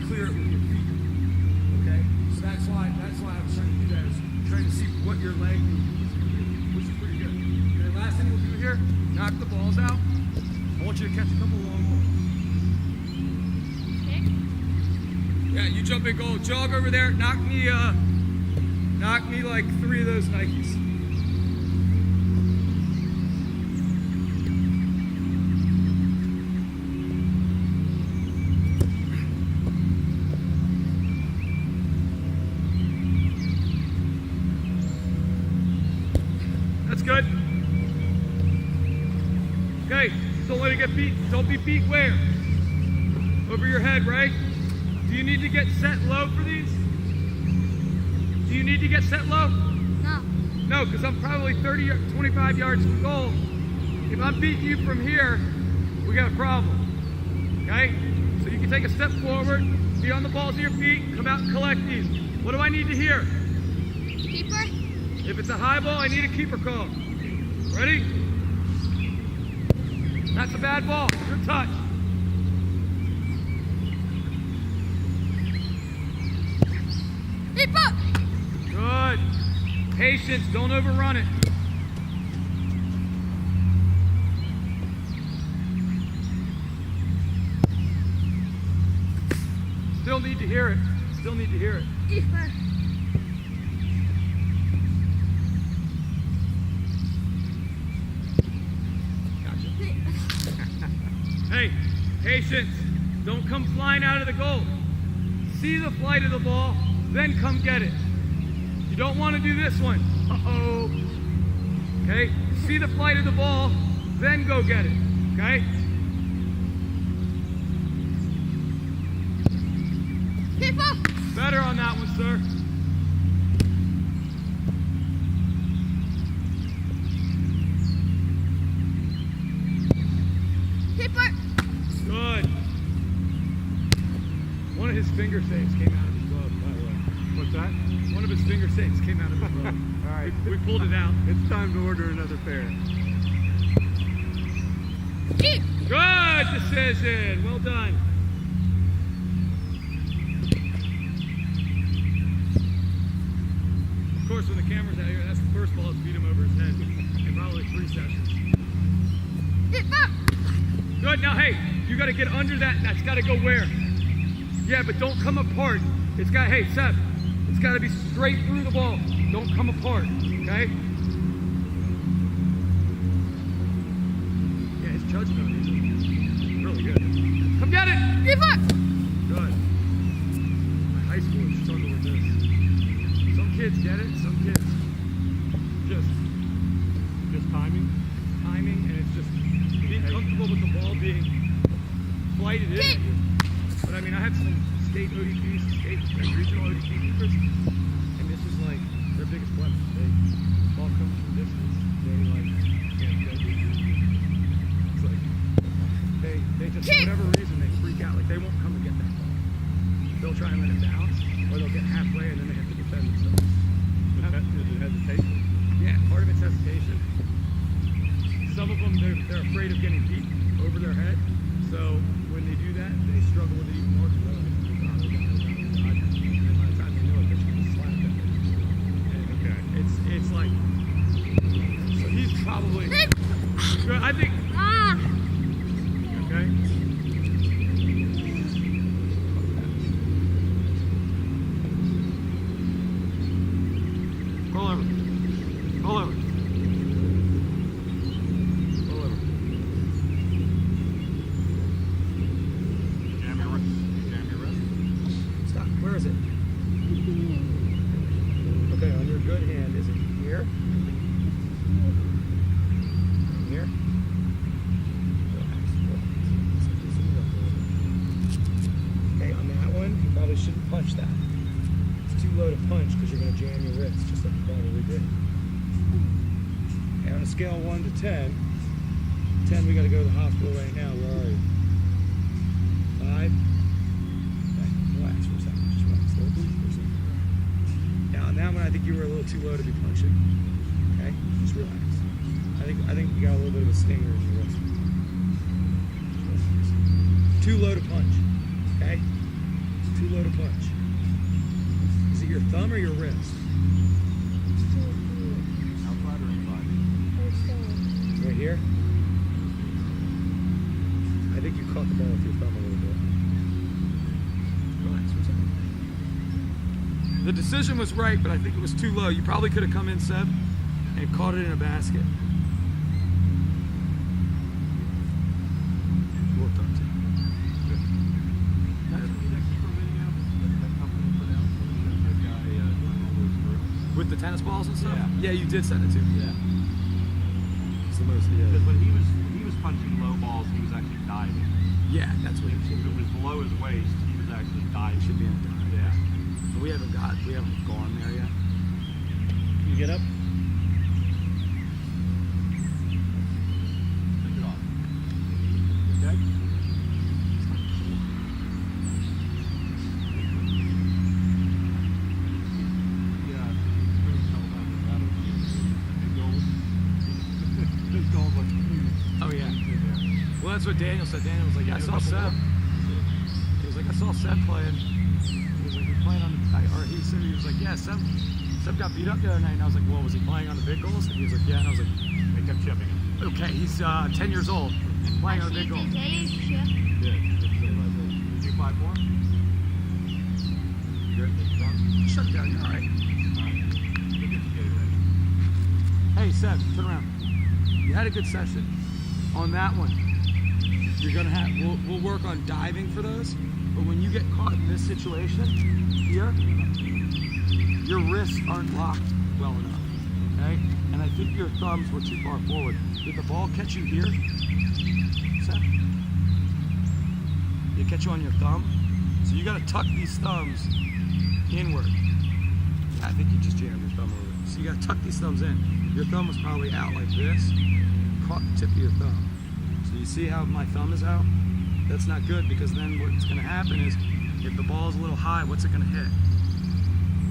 clear it with your feet. Okay? So that's why I was trying to do that, is trying to see what your leg movement is going to do, which is pretty good. Okay, last thing we'll do here, knock the balls out. I want you to catch a couple long balls. Okay. Yeah, you jump in goal, jog over there, knock me like 3 of those Nikes. That's good. Okay, don't let it get beat. Don't be beat where? Over your head, right? Do you need to get set low for these? Do you need to get set low? No. No, because I'm probably 25 yards from goal. If I'm beating you from here, we got a problem. Okay? So you can take a step forward, be on the balls of your feet, come out and collect these. What do I need to hear? Keeper? If it's a high ball, I need a keeper call. Ready? That's a bad ball. Good touch. Keeper! Good. Patience. Don't overrun it. Still need to hear it. Still need to hear it. Keeper. Hey, patience. Don't come flying out of the goal. See the flight of the ball, then come get it. You don't want to do this one. Uh-oh. Okay? See the flight of the ball, then go get it. Okay? Keeper! Better on that one, sir. Keeper! Good. One of his finger saves came out of his glove, by the way. What's that? One of his finger saves came out of his glove. All right. We pulled it out. It's time to order another pair. Keep! Good decision. Well done. Of course, when the camera's out here, that's the first ball that's beat him over his head in probably 3 sessions. Keeper! Good. Now, hey, you got to get under that. That's got to go where? Yeah, but don't come apart. It's got, hey, Seth, it's got to be straight through the ball. Don't come apart, okay? Yeah, his judgment on these is really good. Come get it! Keeper! Good. My high schoolers struggle with this. Some kids get it, some kids just timing. Timing, and it's just being comfortable with the ball being flighted in. But I mean, I have some state ODPs, state and regional ODP keepers, and this is like their biggest weapon. Ball comes from distance. They like can't get it. It's like they just for whatever reason they freak out. Like they won't come and get that ball. They'll try and let it bounce, or they'll get halfway and then they have to defend themselves. Is it hesitation? Yeah, part of it's hesitation. Some of them they're afraid of getting beat over their head, so when they do that, they struggle with it even more. And then by the time they know it, they're trying to slap it. Okay. It's like, so he's probably, I think, Ah! okay? Roll over. Roll over. Roll over. Jam your wrist. Stop. Where is it? Okay, on your good hand, is it here? Here? Okay, on that one, you probably shouldn't punch that. It's too low to punch because you're going to jam your wrist, just like you probably did. Okay, on a scale of 1 to 10, 10 we got to go to the hospital right now. Where are you? 5? Okay, relax for a second. Just relax. Slow breathe for a second. Now on that one, I think you were a little too low to be punching. Okay, just relax. I think you got a little bit of a stinger in your wrist. Too low to punch. Okay. Too low to punch. Is it your thumb or your wrist? Outside or inside? Right here? I think you caught the ball with your thumb a little bit. Relax, what's up? The decision was right, but I think it was too low. You probably could have come in, Seb, and caught it in a basket. Worked on it. With the tennis balls and stuff? Yeah. Yeah, you did send it to me. Yeah. It's the most, Because yeah. when he was punching low balls, he was actually diving. Yeah, that's what you If should it do. was below his waist, he was actually diving. Should be in a dive. Yeah. But we haven't gone there yet. You get up. Take it off. Okay? Yeah. Big goal was Oh yeah. Well, that's what Daniel said. Daniel was like, yeah, I saw Seb. He was like, I saw Seb playing. He was like, he's playing on the, or he said, he was like, yeah, Seb got beat up the other night. And I was like, well, was he playing on the big goals? And he was like, yeah. And I was like, They kept chipping him. okay, he's 10 years old, playing on the big goals. Did you 5-4? You good? Done? Shut down, you're all right. Alright. We'll get you ready. Hey, Seb, turn around. You had a good session. On that one, you're gonna have, we'll work on diving for those, but when you get caught in this situation, here, your wrists aren't locked well enough, okay? And I think your thumbs were too far forward. Did the ball catch you here, Seb? Did it catch you on your thumb? So you gotta tuck these thumbs inward. Yeah, I think you just jammed your thumb a little bit. So you gotta tuck these thumbs in. Your thumb was probably out like this, caught the tip of your thumb. So you see how my thumb is out? That's not good, because then what's gonna happen is, if the ball is a little high, what's it gonna hit?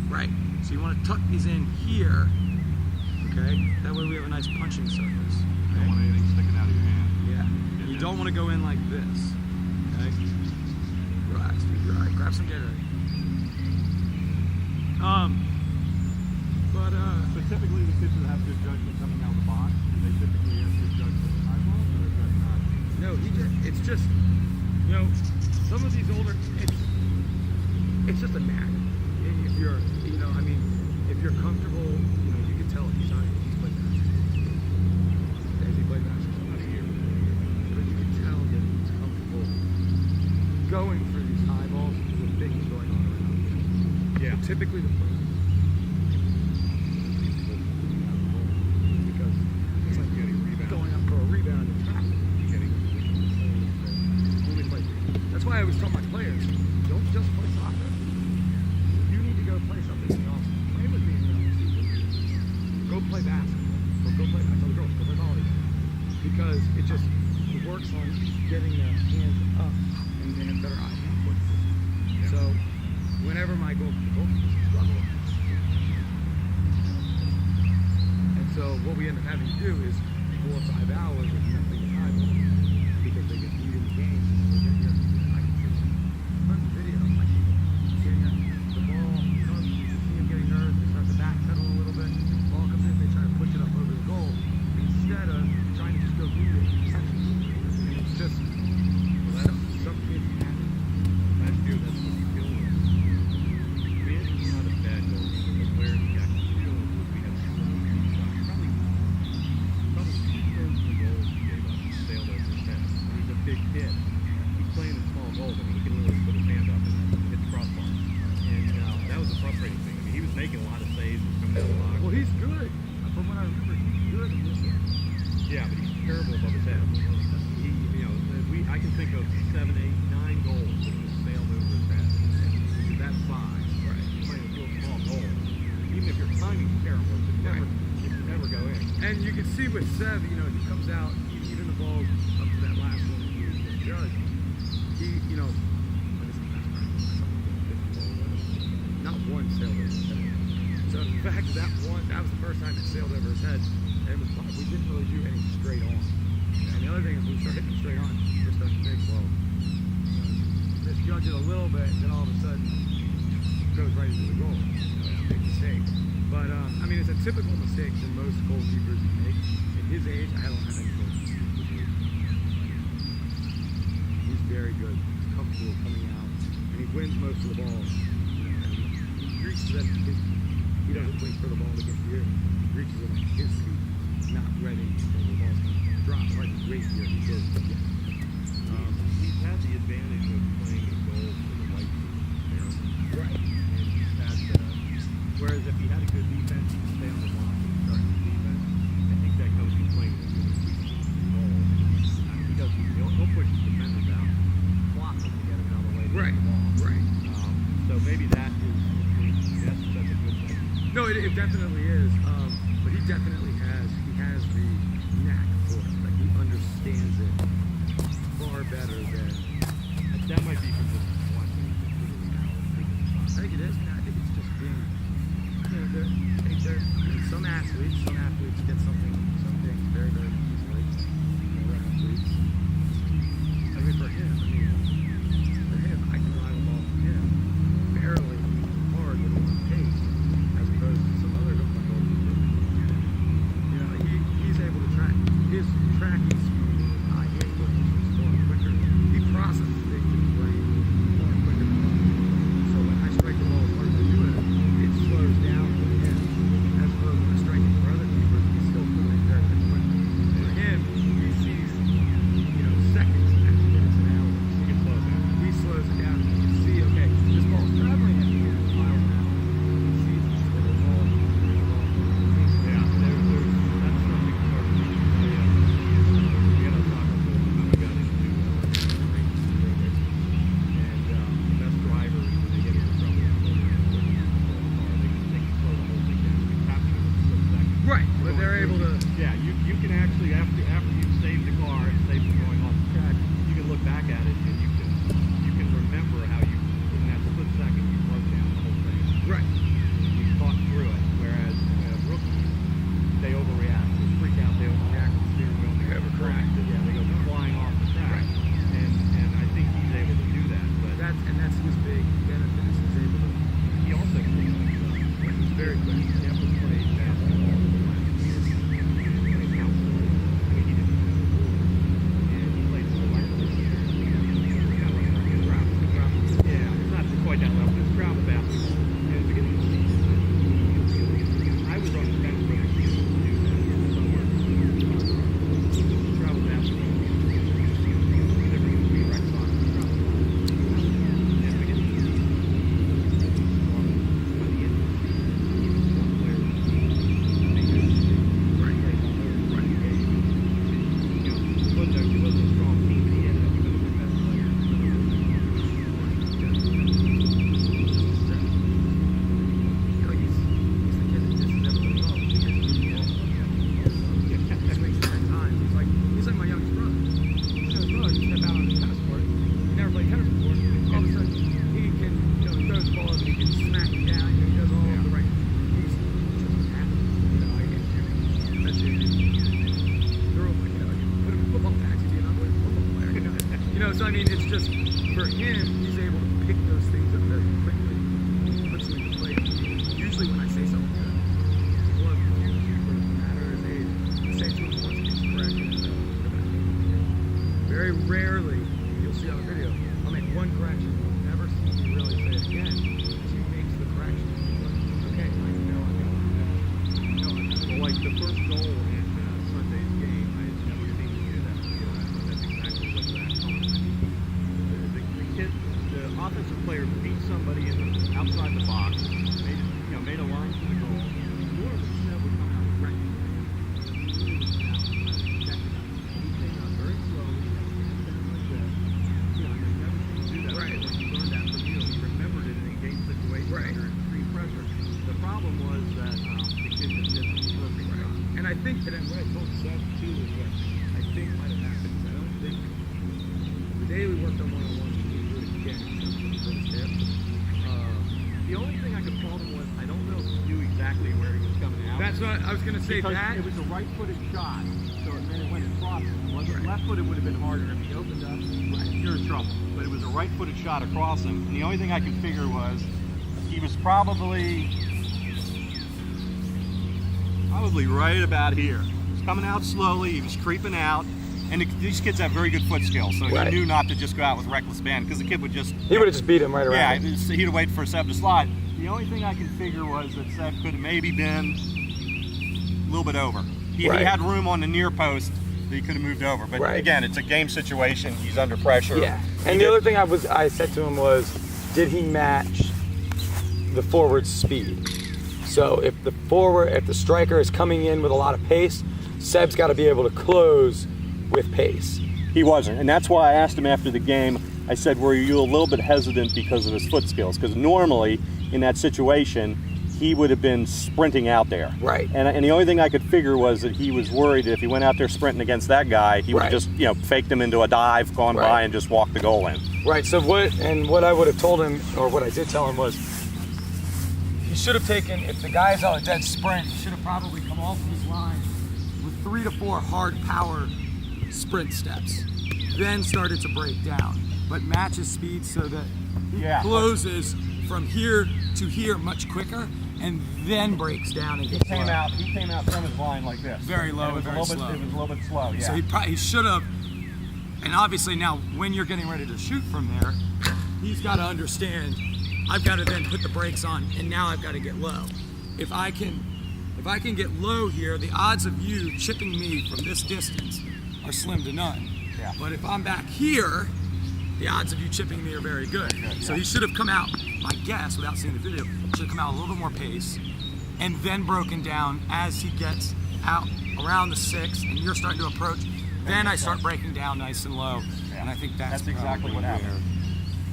Right, so you wanna tuck these in here, okay? That way we have a nice punching surface. You don't want anything sticking out of your hand. Yeah, and you don't wanna go in like this, okay? Relax, dude, you're all right, grab some Gatorade. So typically the kids that have good judgment coming out of the box, do they typically have good judgment in high balls, or is that not? No, it's just, you know, some of these older, it's just a knack. If you're, you know, I mean, if you're comfortable, you know, you can tell he's played basketball. Has he played basketball? Not a year. But you can tell that he's comfortable going through these high balls with things going on around him. Yeah. But typically the first, because it's like Getting rebound. going up for a rebound and tackle. Only play. That's why I always tell my players, don't just play soccer. You need to go play something else. Play with me in the season. Go play basketball. Or go play, I tell the girls, go play volleyball. Because it works on getting the hands up and have better eye contact. So whenever my goalkeepers struggle, and so what we end up having to do is 4 or 5 hours of nothing but high ball, because they get beat in the game. I can see tons of videos, like getting the ball comes, you see them getting nervous, they start to backpedal a little bit, ball comes in, they try to push it up over the goal, instead of trying to just go through it. And it's just, some kids have it. Last year, that's what he killed us. We had not a bad goalkeeper, but where he got killed was we had so many shots. Probably 2/3 of the goals he gave up sailed over his head. He's a big kid. He's playing in small goals. I mean, he can literally put his hand up and hit the crossbar. And that was a frustrating thing. I mean, he was making a lot of saves coming out of the box. Well, he's good. From what I remember, he's good in this one. Yeah, but he's terrible above his head. He, you know, I can think of 7, 8, 9 goals that just sailed over his head. And that's fine. Right. You're playing with real small goals. Even if your timing's terrible, it should never go in. And you can see with Seb, you know, he comes out, even the ball up to that last one he was judged. He, you know, what is it, not one sailed over his head. So in fact, that was the first time it sailed over his head. And we didn't really do any straight on. And the other thing is, when we start hitting straight on, we're starting to think, well, this judge launch it a little bit, then all of a sudden goes right into the goal. It's a big mistake. But I mean, it's a typical mistake that most goalkeepers make. At his age, I don't have any goalkeepers. He's very good. He's comfortable coming out, and he wins most of the balls. He reaches at he doesn't wait for the ball to get here. He reaches it at his feet, not ready for the ball to drop right here. He goes to get. He's had the advantage of playing a goal for the white team there. Right. And he's had whereas if he had a good defense, he could stay on the block and start his defense. I think that comes from playing with a goal. I mean, he'll push his defenders out, block them to get him out of the way. Right. Right. So maybe that's a good thing. No, it definitely is. But he definitely has the knack for it. Like he understands it far better than. That might be from just watching I think it is. I think it's just being. Some athletes get some things very, very easily. Other athletes. I mean, for him, I can drive a ball from him barely hard with one pace, as opposed to some other hook and roll people. You know, he's able to track his tracking speed is high. His foot is going quicker. He processes things in his brain far quicker than mine. So when I strike the ball as hard as I do it slows down for him. As opposed to when I strike it for other keepers, he's still moving very, very quickly. For him, he sees, seconds as minutes an hour. He slows it down. You can see, okay, this ball's traveling at 200 miles an hour. He sees it. So the ball. Yeah, that's something sort of. We had a soccer pool how we got into and the best drivers when they get into trouble, they can slow the whole thing down. You capture it in a split second. Right, but they're able to. Yeah, you can actually after you've saved the car and saved it going off the track, you can look back at it and you can remember how you in that split second you slowed down the whole thing. Right. You thought through it, whereas rookies, they overreact, they freak out, they overreact to the steering wheel, they overcorrect, yeah, they go flying off the track, Right. and I think he's able to do that. But That's his big benefit. Is he's able to. he also cleans things up. He's very quick. He also played basketball for the last 2 years. He played counselor. I mean, he didn't play school, and he played for the Lightning this year. Kind of like his ground. Yeah, it's not quite that level. It's ground basketball. And at the beginning of the season, I was on the bench when I see him do that in the summer. Travel basketball. The difference between rec soccer and travel basketball. And at the beginning of the season, by the end of the season, he was one player on the team. Right. He wasn't a strong team, but he ended up becoming their best player. He's the kid that disses everybody off because he just makes 10 times. He's like my youngest brother. His brother can step out on the tennis court. He never played tennis before. All of a sudden, he can, he throws balls and he can smack it down. He does all of the right. He's just happy. Especially if you throw him like that. Put him in football pads, he'd be an unbelievable football player. So I mean, it's just for him, he's able to pick those things up very quickly. Puts them into place. Usually, when I say something to him, he's one of the few keepers, no matter his age, I say to him once, he's correct. Very rarely, you'll see on the video, I'll make one correction. You'll never see me really say it again. He makes the correction. Okay, I know I'm going to. Well, like the first goal in Sunday's game, I had never seen him do that. That's exactly what that called. The kid, the offensive player beat somebody outside the box, made a line to the goal. More of the snub would come out right. He came out very slowly, like that. I've never seen him do that. Right. Like he learned that from you. He remembered it in a game situation under extreme pressure. The problem was that the kid just did the perfect job. And I think that what I told Seth too is what I think might have happened. I don't think the day we worked on one-on-ones, we didn't do it again. The only thing I could fault him with, I don't know if he knew exactly where he was coming out. That's what I was gonna say. Because That it was a right-footed shot, so it meant it went across him. If it wasn't left-footed, would have been harder. If he opened up, you're in trouble. But it was a right-footed shot across him, and the only thing I could figure was he was probably right about here. He was coming out slowly. He was creeping out. And these kids have very good foot skills, so Right. he knew not to just go out with reckless abandon because the kid would just. He would have just beat him right Yeah, around. he'd have waited for Seb to slide. The only thing I can figure was that Seb could have maybe been a little bit over. He Right. had room on the near post that he could have moved over. But Right. again, it's a game situation. He's under pressure. Yeah. And the other thing I said to him was, did he match the forward's speed? So if the striker is coming in with a lot of pace, Seb's got to be able to close with pace. He wasn't, and that's why I asked him after the game. I said, were you a little bit hesitant because of his foot skills? Because normally, in that situation, he would have been sprinting out there. Right. And the only thing I could figure was that he was worried if he went out there sprinting against that guy, he would Right. just, faked him into a dive, gone Right. by, and just walked the goal in. Right. So what I would have told him, or what I did tell him, was he should have taken, if the guy's on a dead sprint, he should have probably come off of his line with 3 to 4 hard power sprint steps, then started to break down, but match his speed so that he Yeah. closes from here to here much quicker, and then breaks down and gets low. He came out from his line like this. Very low It was and very a little slow. Bit, it was a little bit slow, yeah. So he should have, and obviously now when you're getting ready to shoot from there, he's got to understand, I've got to then put the brakes on, and now I've got to get low. If I can get low here, the odds of you chipping me from this distance are slim to none. Yeah. But if I'm back here, the odds of you chipping me are very good. So he should have come out, my guess, without seeing the video, should have come out a little bit more pace, and then broken down as he gets out around the 6, and you're starting to approach. Then I start breaking down nice and low, and I think that's exactly what probably happened.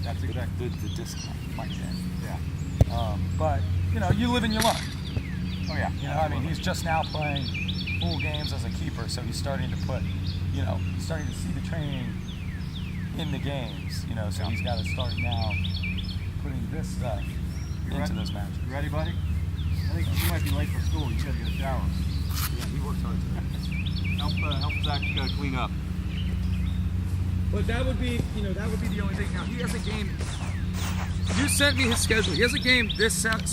That's exactly. the disconnect might be. Yeah. But you live and you learn. Oh yeah. I mean, he's just now playing full games as a keeper, so he's starting to put, he's starting to see the training in the games. So he's got to start now putting this stuff into those matches. You ready, buddy? I think you might be late for school. You gotta get a shower. Yeah, he worked hard today. Help Zach clean up. But that would be the only thing. Now he has a game. You sent me his schedule. He has a game this Sunday